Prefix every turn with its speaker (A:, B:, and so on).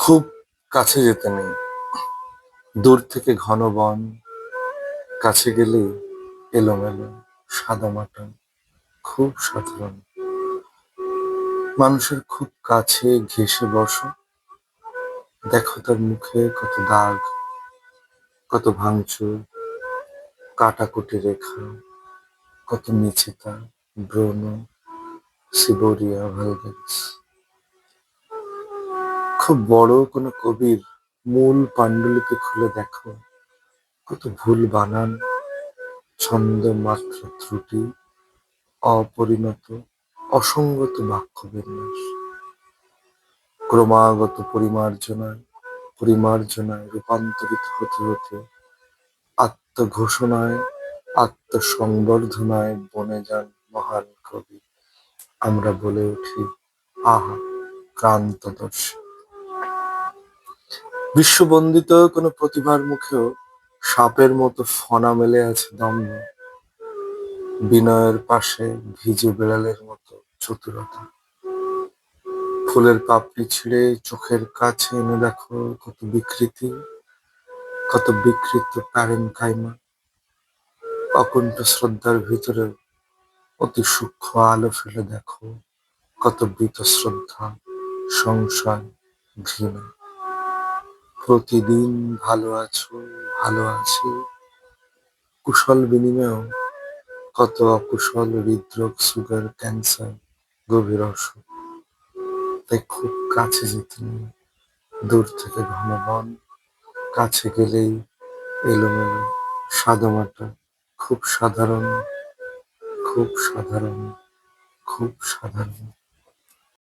A: খুব কাছে যেতে নেই, দূর থেকে ঘন বন, কাছে গেলেই এলোমেলো সাদামাটা, খুব সাধারণ। মানুষের খুব কাছে ঘেঁষে বসো, দেখো তার মুখে কত দাগ, কত ভাঙচুর, কাটাকুটি রেখা, কত নিচেতা ব্রণ, সিবোরিয়া ভালগারিস। খুব বড় কোনো কবির মূল পাণ্ডুলিপি খুলে দেখো, কত ভুল বানান, ছন্দ মাত্র ত্রুটি, অপরিণত অসঙ্গত বাক্য বিন্যাস। ক্রমাগত পরিমার্জনায় রূপান্তরিত হতে হতে আত্মঘোষণায়, আত্মসংবর্ধনায় বনে যান মহান কবি। আমরা বলে উঠি, আহা ক্রান্তদর্শী। বিশ্ববন্দিত কোনো প্রতিভার মুখেও সাপের মতো ফণা মেলে আছে দম্ভ, বিনয়ের পাশে ভিজে বেড়ালের মতো চতুরতা। ফুলের পাপড়ি ছিঁড়ে চোখের কাছে এনে দেখো কত বিকৃতি, কত বিকৃত প্যারেনকাইমা। অকুণ্ঠ শ্রদ্ধার ভিতরে অতি সূক্ষ্ম আলো ফেলে দেখো কত বীতশ্রদ্ধা, সংশয়, ঘৃণা। প্রতিদিন ভালো আছো, ভালো আছি, কুশল বিনিময়েও কত অকুশল, হৃদরোগ, সুগার, ক্যান্সার, গভীর অসুখ। তাই খুব কাছে যেতে নেই, দূর থেকে ঘন বন, কাছে গেলেই এলোমেলো সাদামাটা, খুব সাধারণ, খুব সাধারণ, খুব সাধারণ।